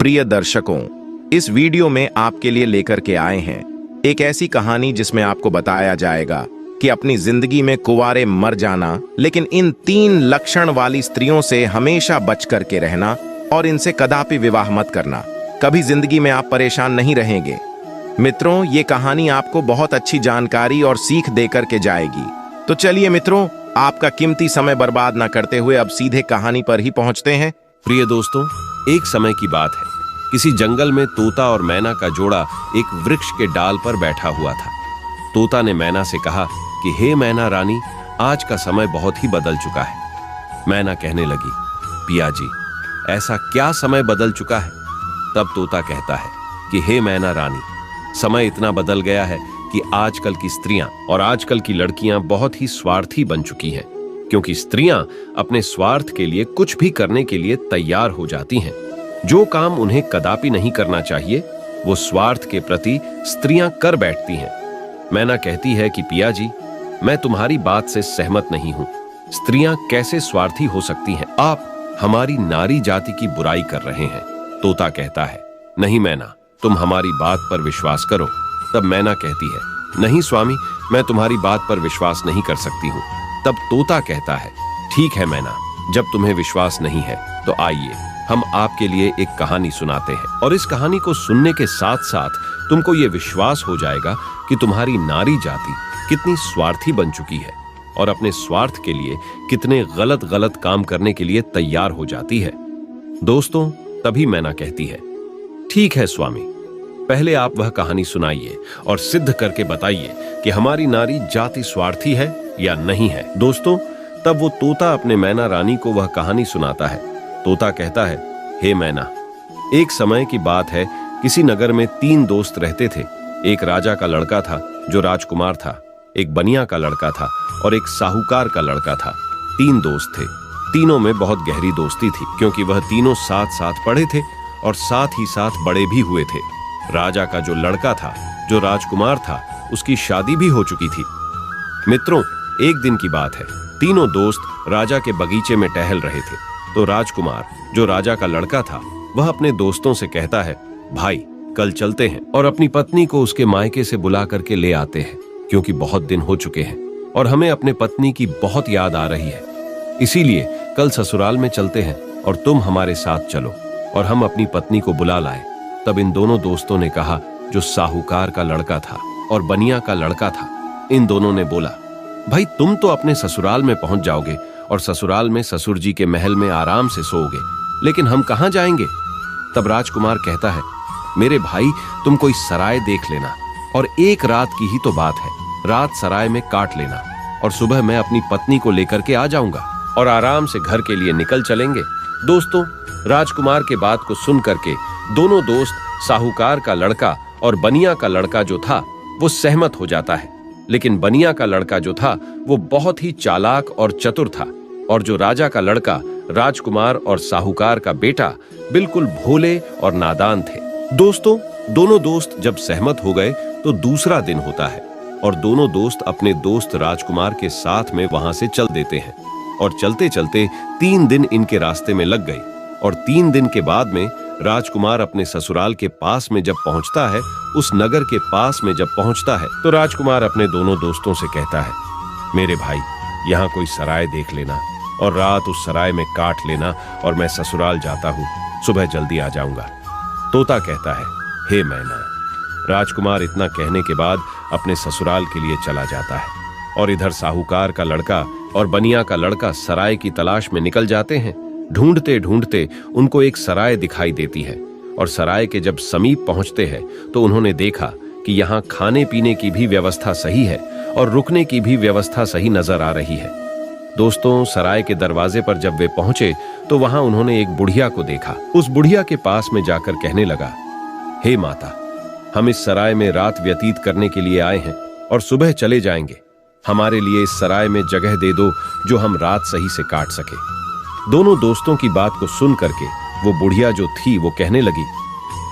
प्रिय दर्शकों, इस वीडियो में आपके लिए लेकर के आए हैं एक ऐसी कहानी जिसमें आपको बताया जाएगा कि अपनी जिंदगी में कुंवारे मर जाना, लेकिन इन 3 लक्षण वाली स्त्रियों से हमेशा बच करके रहना और इनसे कदापि विवाह मत करना। कभी जिंदगी में आप परेशान नहीं रहेंगे। मित्रों, ये कहानी आपको बहुत अच्छी जानकारी और सीख देकर के जाएगी। तो चलिए मित्रों, आपका कीमती समय बर्बाद ना करते हुए अब सीधे कहानी पर ही पहुंचते हैं। प्रिय दोस्तों, एक समय की बात है। किसी जंगल में तोता और मैना का जोड़ा एक वृक्ष के डाल पर बैठा हुआ था। तोता ने मैना से कहा कि हे मैना रानी, आज का समय बहुत ही बदल चुका है। मैना कहने लगी, पिया जी, ऐसा क्या समय बदल चुका है? तब तोता कहता है कि हे मैना रानी, समय इतना बदल गया है कि आजकल की स्त्रियां और आजकल की लड़कियां बहुत ही स्वार्थी बन चुकी हैं, क्योंकि स्त्रियां अपने स्वार्थ के लिए कुछ भी करने के लिए तैयार हो जाती हैं। जो काम उन्हें कदापि नहीं करना चाहिए, वो स्वार्थ के प्रति स्त्रियां कर बैठती हैं। मैना कहती है कि पिया जी, मैं तुम्हारी बात से सहमत नहीं हूं। स्त्रियां कैसे स्वार्थी हो सकती हैं? आप हमारी नारी जाति की बुराई कर रहे हैं। तोता कहता है, नहीं मैना, तुम हमारी बात पर विश्वास करो। तब मैना कहती है, नहीं स्वामी, मैं तुम्हारी बात पर विश्वास नहीं कर सकती हूँ। तब तोता कहता है, ठीक है मैना, जब तुम्हें विश्वास नहीं है तो आइए हम आपके लिए एक कहानी सुनाते हैं, और इस कहानी को सुनने के साथ साथ तुमको ये विश्वास हो जाएगा कि तुम्हारी नारी जाति कितनी स्वार्थी बन चुकी है और अपने स्वार्थ के लिए कितने गलत गलत काम करने के लिए तैयार हो जाती है। दोस्तों, तभी मैना कहती है, ठीक है स्वामी, पहले आप वह कहानी सुनाइए और सिद्ध करके बताइए कि हमारी नारी जाति स्वार्थी है या नहीं है। दोस्तों, तब वो तोता अपने मैना रानी को वह कहानी सुनाता है। तोता कहता है, हे मैना, एक समय की बात है, किसी नगर में 3 दोस्त रहते थे। एक राजा का लड़का था जो राजकुमार था, एक बनिया का लड़का था और एक साहूकार का लड़का था। 3 दोस्त थे। तीनों में बहुत गहरी दोस्ती थी, क्योंकि वह तीनों साथ साथ पढ़े थे और साथ ही साथ बड़े भी हुए थे। राजा का जो लड़का था, जो राजकुमार था, उसकी शादी भी हो चुकी थी। मित्रों, एक दिन की बात है, तीनों दोस्त राजा के बगीचे में टहल रहे थे। तो राजकुमार, जो राजा का लड़का था, वह अपने दोस्तों से कहता है, भाई, कल चलते हैं और अपनी पत्नी को उसके मायके से बुला करके ले आते हैं, क्योंकि बहुत दिन हो चुके हैं और हमें अपने पत्नी की बहुत याद आ रही है। इसीलिए कल ससुराल में चलते हैं और तुम हमारे साथ चलो और हम अपनी पत्नी को बुला लाए। तब इन दोनों दोस्तों ने कहा, जो साहूकार का लड़का था और बनिया का लड़का था, इन दोनों ने बोला, भाई, तुम तो अपने ससुराल में पहुंच जाओगे और ससुराल में ससुर जी के महल में आराम से सोओगे, लेकिन हम कहां जाएंगे? तब राजकुमार कहता है, मेरे भाई, तुम कोई सराय देख लेना और एक रात की ही तो बात है, रात सराय में काट लेना और सुबह मैं अपनी पत्नी को लेकर के आ जाऊंगा और आराम से घर के लिए निकल चलेंगे। दोस्तों, राजकुमार के बात को सुन करके दोनों दोस्त, साहूकार का लड़का और बनिया का लड़का जो था, वो सहमत हो जाता है। लेकिन बनिया का लड़का जो था, वो बहुत ही चालाक और चतुर था, और जो राजा का लड़का, राजकुमार और साहूकार का बेटा, बिल्कुल भोले और नादान थे। दोस्तों, दोनों दोस्त जब सहमत हो गए तो दूसरा दिन होता है और दोनों दोस्त अपने दोस्त राजकुमार के साथ में वहां से चल देते हैं। और चलते चलते 3 दिन इनके रास्ते में लग गए और 3 दिन के बाद में राजकुमार अपने ससुराल के पास में जब पहुंचता है, उस नगर के पास में जब पहुंचता है, तो राजकुमार अपने दोनों दोस्तों से कहता है, मेरे भाई, यहाँ कोई सराय देख लेना और रात उस सराय में काट लेना और मैं ससुराल जाता हूँ, सुबह जल्दी आ जाऊंगा। तोता कहता है, हे मैना। राजकुमार इतना कहने के बाद अपने ससुराल के लिए चला जाता है और इधर साहूकार का लड़का और बनिया का लड़का सराय की तलाश में निकल जाते हैं। ढूंढते ढूंढते उनको एक सराय दिखाई देती है और सराय के जब समीप पहुंचते हैं तो उन्होंने देखा कि यहाँ खाने पीने की भी व्यवस्था सही है और रुकने की भी व्यवस्था सही नजर आ रही है। दोस्तों, सराय के दरवाजे पर जब वे पहुंचे तो वहां उन्होंने एक बुढ़िया को देखा। उस बुढ़िया के पास में जाकर कहने लगा, हे माता, हम इस सराय में रात व्यतीत करने के लिए आए हैं और सुबह चले जाएंगे। हमारे लिए इस सराय में जगह दे दो जो हम रात सही से काट सके। दोनों दोस्तों की बात को सुन करके वो बुढ़िया जो थी, वो कहने लगी,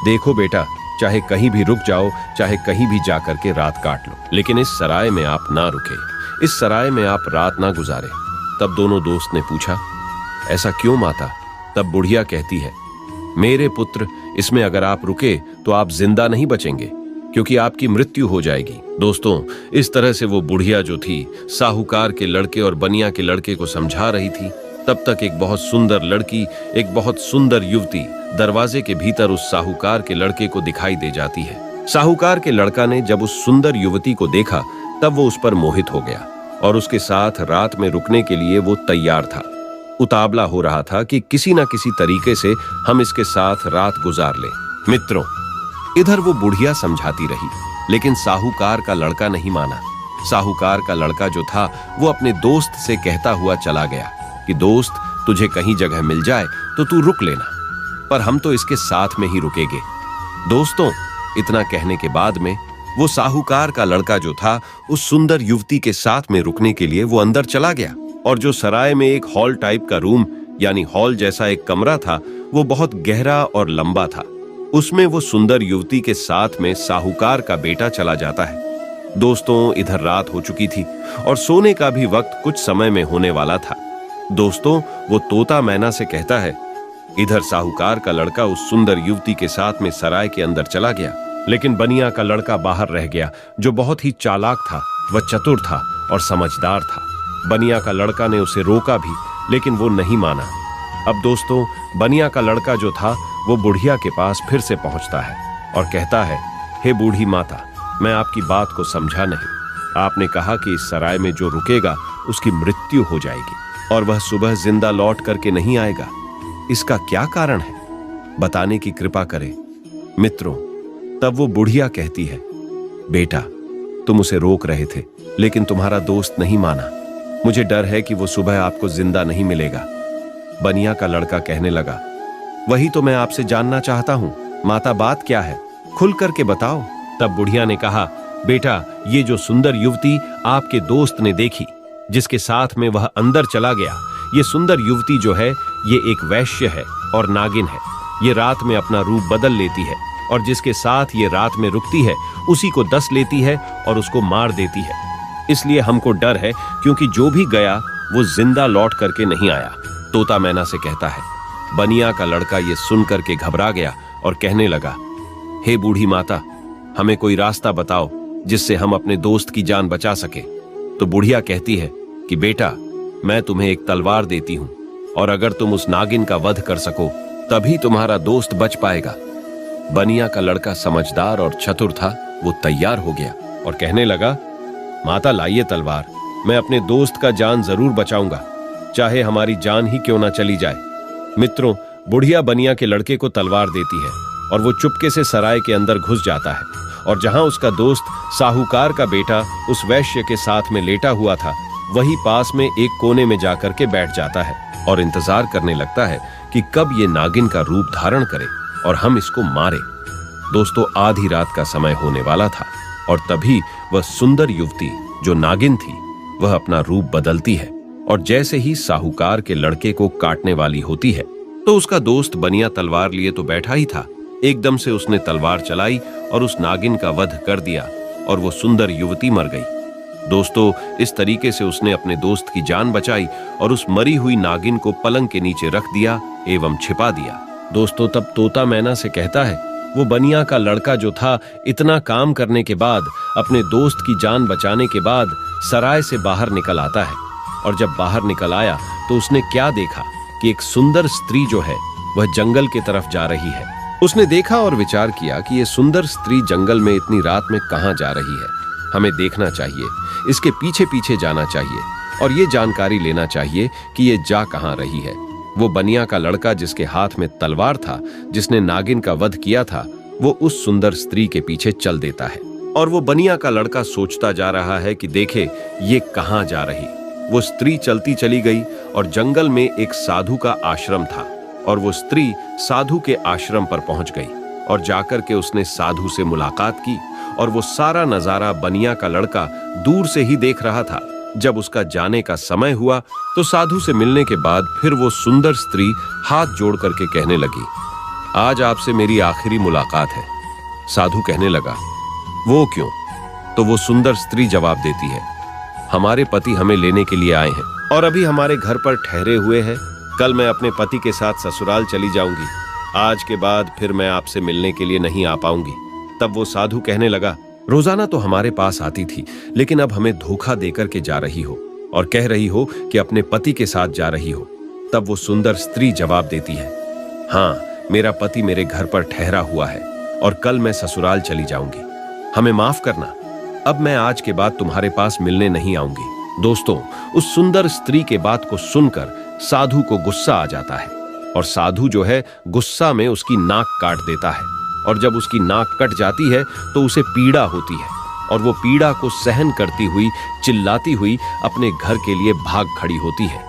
देखो बेटा, चाहे कहीं भी रुक जाओ, चाहे कहीं भी जाकर के रात काट लो, लेकिन इस सराय में आप ना रुके, इस सराय में आप रात ना गुजारे। तब दोनों दोस्त ने पूछा, ऐसा क्यों माता? तब बुढ़िया कहती है, मेरे पुत्र, इसमें अगर आप रुके तो आप जिंदा नहीं बचेंगे, क्योंकि आपकी मृत्यु हो जाएगी। दोस्तों, इस तरह से वो बुढ़िया जो थी साहूकार के लड़के और बनिया के लड़के को समझा रही थी। तब तक एक बहुत सुंदर लड़की, एक बहुत सुंदर युवती दरवाजे के भीतर उस साहूकार के लड़के को दिखाई दे जाती है। साहूकार के लड़का ने जब उस सुंदर युवती को देखा तब वो उस पर मोहित हो गया और उसके साथ रात में रुकने के लिए वो तैयार था। उतावला हो रहा था कि किसी ना किसी तरीके से हम इसके साथ रात गुजार लें। मित्रों, इधर वो बुढ़िया समझाती रही, लेकिन साहूकार का लड़का नहीं माना। साहूकार का लड़का जो था वो अपने दोस्त से कहता हुआ चला गया कि दोस्त, तुझे कहीं जगह मिल जाए तो तू रुक लेना, पर हम तो इसके साथ में ही रुकेंगे। दोस्तों, इतना कहने के बाद में वो साहूकार का लड़का जो था उस सुंदर युवती के साथ में रुकने के लिए वो अंदर चला गया। और जो सराय में एक हॉल टाइप का रूम यानी हॉल जैसा एक कमरा था, वो बहुत गहरा और लंबा था। उसमें वो सुंदर युवती के साथ में साहूकार का बेटा चला जाता है। दोस्तों, इधर रात हो चुकी थी और सोने का भी वक्त कुछ समय में होने वाला था। दोस्तों, वो तोता मैना से कहता है, इधर साहूकार का लड़का उस सुंदर युवती के साथ में सराय के अंदर चला गया, लेकिन बनिया का लड़का बाहर रह गया, जो बहुत ही चालाक था, वह चतुर था और समझदार था। बनिया का लड़का ने उसे रोका भी, लेकिन वो नहीं माना। अब दोस्तों, बनिया का लड़का जो था वो बुढ़िया के पास फिर से पहुंचता है और कहता है, हे बूढ़ी माता, मैं आपकी बात को समझा नहीं। आपने कहा कि इस सराय में जो रुकेगा उसकी मृत्यु हो जाएगी और वह सुबह जिंदा लौट करके नहीं आएगा। इसका क्या कारण है, बताने की कृपा करें। मित्रों, तब वो बुढ़िया कहती है, बेटा, तुम उसे रोक रहे थे, लेकिन तुम्हारा दोस्त नहीं माना। मुझे डर है कि वो सुबह आपको जिंदा नहीं मिलेगा। बनिया का लड़का कहने लगा, वही तो मैं आपसे जानना चाहता हूं, माता, बात क्या है, खुल करके बताओ। तब बुढ़िया ने कहा, बेटा, ये जो सुंदर युवती आपके दोस्त ने देखी, जिसके साथ में वह अंदर चला गया, ये सुंदर युवती जो है ये एक वैश्य है और नागिन है। ये रात में अपना रूप बदल लेती है और जिसके साथ ये रात में रुकती है उसी को डस लेती है और उसको मार देती है। इसलिए हमको डर है, क्योंकि जो भी गया वो जिंदा लौट करके नहीं आया। तोता मैना से कहता है। बनिया का लड़का ये सुन करके घबरा गया और कहने लगा, हे बूढ़ी माता, हमें कोई रास्ता बताओ जिससे हम अपने दोस्त की जान बचा सके। तो बुढ़िया कहती है कि बेटा, मैं तुम्हें एक तलवार देती हूं और अगर तुम उस नागिन का वध कर सको तभी तुम्हारा दोस्त बच पाएगा। बनिया का लड़का समझदार और चतुर था, वो तैयार हो गया और कहने लगा, माता, लाइए तलवार, मैं अपने दोस्त का जान जरूर बचाऊंगा, चाहे हमारी जान ही क्यों ना चली जाए। मित्रों, बुढ़िया बनिया के लड़के को तलवार देती है और वो चुपके से सराय के अंदर घुस जाता है और जहां उसका दोस्त साहूकार का बेटा उस वैश्य के साथ में लेटा हुआ था, वही पास में एक कोने में जाकर के बैठ जाता है और इंतजार करने लगता है कि कब ये नागिन का रूप धारण करे और हम इसको मारे। दोस्तों, आधी रात का समय होने वाला था और तभी वह सुंदर युवती जो नागिन थी वह अपना रूप बदलती है और जैसे ही साहूकार के लड़के को काटने वाली होती है तो उसका दोस्त बनिया तलवार लिए तो बैठा ही था, एकदम से उसने तलवार चलाई और उस नागिन का वध कर दिया और वो सुंदर युवती मर गई। दोस्तों, इस तरीके से उसने अपने दोस्त की जान बचाई और उस मरी हुई नागिन को पलंग के नीचे रख दिया एवं छिपा दिया। दोस्तों, तब तोता मैना से कहता है, वो बनिया का लड़का जो था इतना काम करने के बाद, अपने दोस्त की जान बचाने के बाद सराय से बाहर निकल आता है और जब बाहर निकल आया तो उसने क्या देखा कि एक सुंदर स्त्री जो है वह जंगल की तरफ जा रही है। उसने देखा और विचार किया कि ये सुंदर स्त्री जंगल में इतनी रात में कहां जा रही है, हमें देखना चाहिए, इसके पीछे पीछे जाना चाहिए और ये जानकारी लेना चाहिए कि ये जा कहां रही है। वो बनिया का लड़का जिसके हाथ में तलवार था, जिसने नागिन का वध किया था, वो उस सुंदर स्त्री के पीछे चल देता है और वो बनिया का लड़का सोचता जा रहा है कि देखे ये कहां जा रही। वो स्त्री चलती चली गई और जंगल में एक साधु का आश्रम था और वो स्त्री साधु के आश्रम पर पहुंच गई और जाकर के उसने साधु से मुलाकात की और वो सारा नजारा बनिया का लड़का दूर से ही देख रहा था। जब उसका जाने का समय हुआ तो साधु से मिलने के बाद फिर वो सुंदर स्त्री हाथ जोड़ करके कहने लगी, आज आपसे मेरी आखिरी मुलाकात है। साधु कहने लगा, वो क्यों? तो वो सुंदर स्त्री जवाब देती है, हमारे पति हमें लेने के लिए आए हैं और अभी हमारे घर पर ठहरे हुए हैं। कल मैं अपने पति के साथ ससुराल चली जाऊंगी। आज के बाद फिर मैं आपसे मिलने के लिए नहीं आ पाऊंगी। तब वो साधु कहने लगा, रोजाना तो हमारे पास आती थी, लेकिन अब हमें धोखा देकर के जा रही हो और कह रही हो कि अपने पति के साथ जा रही हो। तब वो सुंदर स्त्री जवाब देती है, हाँ, मेरा पति मेरे घर पर ठहरा हुआ है और कल मैं ससुराल चली जाऊंगी। हमें माफ करना, अब मैं आज के बाद तुम्हारे पास मिलने नहीं आऊंगी। दोस्तों, उस सुंदर स्त्री के बात को सुनकर साधु को गुस्सा आ जाता है और साधु जो है गुस्सा में उसकी नाक काट देता है। और जब उसकी नाक कट जाती है तो उसे पीड़ा होती है और वो पीड़ा को सहन करती हुई चिल्लाती हुई अपने घर के लिए भाग खड़ी होती है।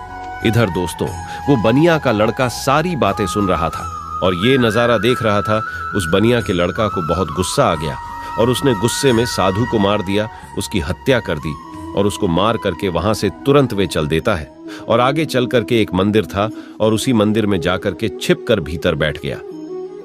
इधर दोस्तों, वो बनिया का लड़का सारी बातें सुन रहा था और ये नजारा देख रहा था। उस बनिया के लड़का को बहुत गुस्सा आ गया और उसने गुस्से में साधु को मार दिया, उसकी हत्या कर दी और उसको मार करके वहां से तुरंत वे चल देता है और आगे चल करके एक मंदिर था और उसी मंदिर में जाकर के छिप कर भीतर बैठ गया।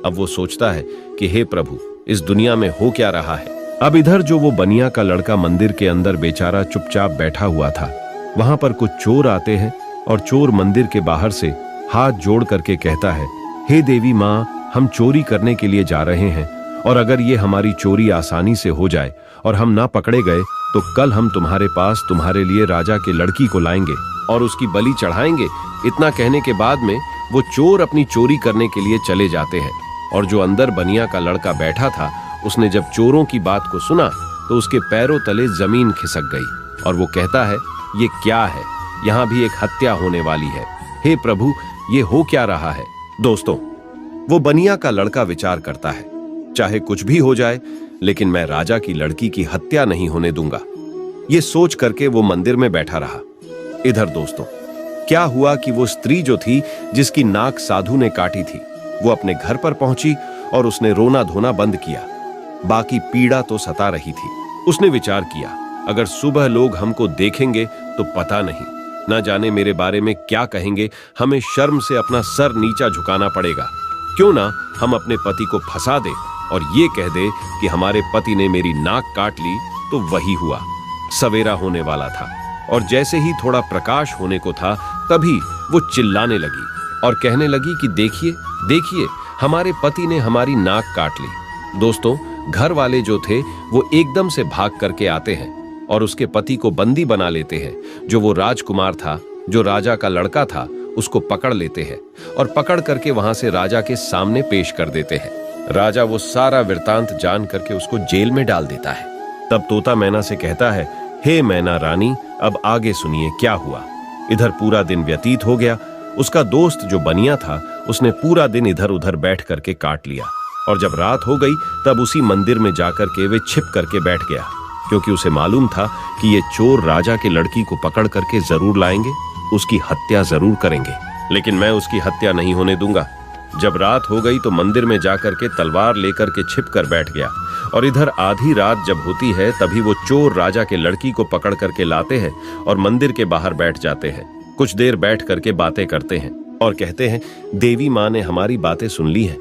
अब वो सोचता है कि हे प्रभु, इस दुनिया में हो क्या रहा है। अब इधर जो वो बनिया का लड़का मंदिर के अंदर बेचारा चुपचाप बैठा हुआ था, वहां पर कुछ चोर आते हैं और चोर मंदिर के बाहर से हाथ जोड़ करके कहता है, हे देवी माँ, हम चोरी करने के लिए जा रहे हैं और अगर ये हमारी चोरी आसानी से हो जाए और हम ना पकड़े गए तो कल हम तुम्हारे पास तुम्हारे लिए राजा के लड़की को लाएंगे और उसकी बलि चढ़ाएंगे। इतना कहने के बाद में वो चोर अपनी चोरी करने के लिए चले जाते हैं और जो अंदर बनिया का लड़का बैठा था, उसने जब चोरों की बात को सुना तो उसके पैरों तले जमीन खिसक गई और वो कहता है, ये क्या है, यहाँ भी एक हत्या होने वाली है। हे प्रभु, ये हो क्या रहा है। दोस्तों, वो बनिया का लड़का विचार करता है, चाहे कुछ भी हो जाए लेकिन मैं राजा की लड़की की हत्या नहीं होने दूंगा। ये सोच करके वो मंदिर में बैठा रहा। इधर दोस्तों, क्या हुआ कि वो स्त्री जो थी जिसकी नाक साधु ने काटी थी, वो अपने घर पर पहुंची और उसने रोना धोना बंद किया। बाकी पीड़ा तो सता रही थी। उसने विचार किया, अगर सुबह लोग हमको देखेंगे तो पता नहीं, ना जाने मेरे बारे में क्या कहेंगे। हमें शर्म से अपना सर नीचा झुकाना पड़ेगा। क्यों ना हम अपने पति को फंसा दे और ये कह दे कि हमारे पति ने मेरी नाक काट ली। तो वही हुआ। सवेरा होने वाला था और जैसे ही थोड़ा प्रकाश होने को था, तभी वो चिल्लाने लगी और कहने लगी कि देखिए देखिए, हमारे पति ने हमारी नाक काट ली। दोस्तों, घर वाले जो थे वो एकदम से भाग करके आते हैं और उसके पति को बंदी बना लेते हैं। जो वो राजकुमार था, जो राजा का लड़का था, उसको पकड़ लेते हैं और पकड़ करके वहां से राजा के सामने पेश कर देते हैं। राजा वो सारा वृतांत जान करके उसको जेल में डाल देता है। तब तोता मैना से कहता है, हे मैना रानी, अब आगे सुनिए क्या हुआ। इधर पूरा दिन व्यतीत हो गया। उसका दोस्त जो बनिया था, उसने पूरा दिन इधर उधर बैठ करके काट लिया और जब रात हो गई तब उसी मंदिर में जाकर के वे छिप करके बैठ गया, क्योंकि उसे मालूम था कि ये चोर राजा के लड़की को पकड़ करके जरूर लाएंगे, उसकी हत्या जरूर करेंगे, लेकिन मैं उसकी हत्या नहीं होने दूंगा। जब रात हो गई तो मंदिर में जाकर के तलवार लेकर के छिप कर बैठ गया और इधर आधी रात जब होती है तभी वो चोर राजा के लड़की को पकड़ करके लाते हैं और मंदिर के बाहर बैठ जाते हैं। कुछ देर बैठ करके बातें करते हैं और कहते हैं, देवी माँ ने हमारी बातें सुन ली हैं,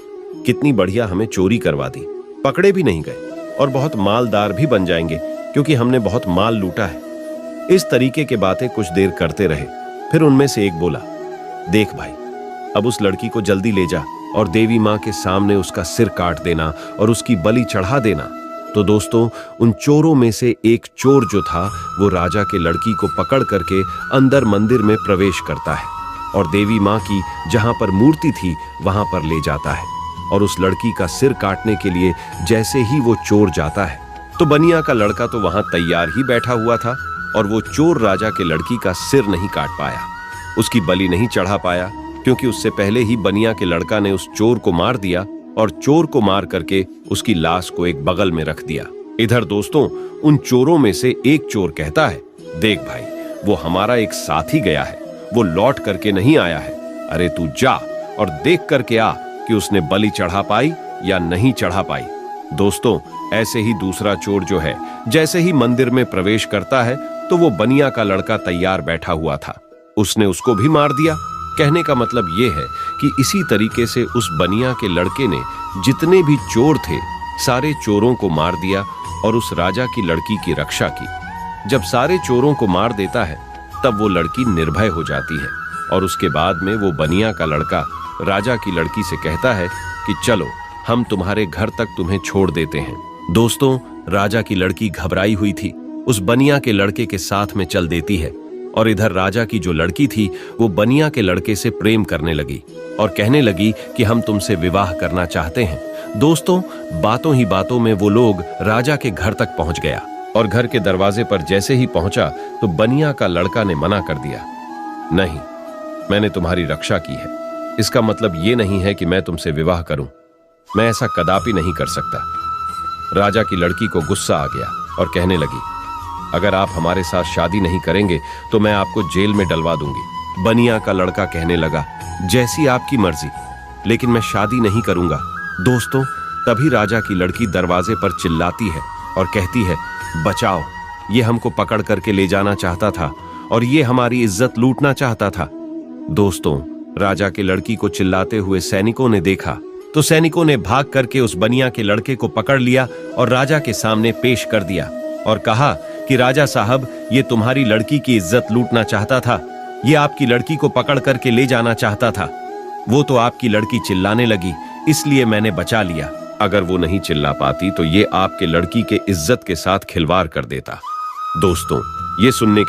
कितनी बढ़िया हमें चोरी करवा दी, पकड़े भी नहीं गए और बहुत मालदार भी बन जाएंगे क्योंकि हमने बहुत माल लूटा है। इस तरीके के बातें कुछ देर करते रहे। फिर उनमें से एक बोला, देख भाई, अब उस लड़की को जल्दी ले जा और देवी माँ के सामने उसका सिर काट देना और उसकी बलि चढ़ा देना। तो दोस्तों, उन चोरों में से एक चोर जो था वो राजा के लड़की को पकड़ करके अंदर मंदिर में प्रवेश करता है और देवी माँ की जहां पर मूर्ति थी वहां पर ले जाता है और उस लड़की का सिर काटने के लिए जैसे ही वो चोर जाता है तो बनिया का लड़का तो वहां तैयार ही बैठा हुआ था और वो चोर राजा के लड़की का सिर नहीं काट पाया, उसकी बलि नहीं चढ़ा पाया, क्योंकि उससे पहले ही बनिया के लड़का ने उस चोर को मार दिया और चोर को मार करके उसकी लाश को एक बगल में रख दिया। इधर दोस्तों, उन चोरों में से एक चोर कहता है, देख भाई, वो हमारा एक साथी गया है, वो लौट करके नहीं आया है। अरे तू जा और देख करके आ कि उसने बलि चढ़ा पाई या नहीं चढ़ा पाई। दोस्तों, ऐसे ही दूसरा चोर जो है जैसे ही मंदिर में प्रवेश करता है तो वो बनिया का लड़का तैयार बैठा हुआ था, उसने उसको भी मार दिया। कहने का मतलब ये है कि इसी तरीके से उस बनिया के लड़के ने जितने भी चोर थे सारे चोरों को मार दिया और उस राजा की लड़की की रक्षा की। जब सारे चोरों को मार देता है तब वो लड़की निर्भय हो जाती है और उसके बाद में वो बनिया का लड़का राजा की लड़की से कहता है कि चलो हम तुम्हारे घर तक तुम्हें छोड़ देते हैं। दोस्तों, राजा की लड़की घबराई हुई थी, उस बनिया के लड़के के साथ में चल देती है और इधर राजा की जो लड़की थी वो बनिया के लड़के से प्रेम करने लगी और कहने लगी कि हम तुमसे विवाह करना चाहते हैं। दोस्तों, बातों ही बातों में वो लोग राजा के घर तक पहुंच गया और घर के दरवाजे पर जैसे ही पहुंचा तो बनिया का लड़का ने मना कर दिया, नहीं, मैंने तुम्हारी रक्षा की है, इसका मतलब ये नहीं है कि मैं तुमसे विवाह करूं, मैं ऐसा कदापि नहीं कर सकता। राजा की लड़की को गुस्सा आ गया और कहने लगी, अगर आप हमारे साथ शादी नहीं करेंगे तो मैं आपको जेल में डलवा दूंगी। बनिया का लड़का कहने लगा, जैसी आपकी मर्जी, लेकिन मैं शादी नहीं करूंगा। दोस्तों, तभी राजा की लड़की दरवाजे पर चिल्लाती है और कहती है, बचाओ, ये हमको पकड़ करके ले जाना चाहता था और ये हमारी इज्जत लूटना चाहता था। दोस्तों, राजा की लड़की को चिल्लाते हुए सैनिकों ने देखा तो सैनिकों ने भाग करके उस बनिया के लड़के को पकड़ लिया और राजा के सामने पेश कर दिया और कहा कि राजा साहब, ये तुम्हारी लड़की की इज्जत लूटना चाहता था, ये आपकी लड़की को पकड़ करके ले जाना चाहता था। वो तो आपकी लड़की चिल्लाने लगी, इसलिए मैंने बचा लिया। अगर वो नहीं चिल्ला पाती तो ये आपके लड़की के इज्जत के साथ खिलवाड़ कर देता। दोस्तों, ये सुनने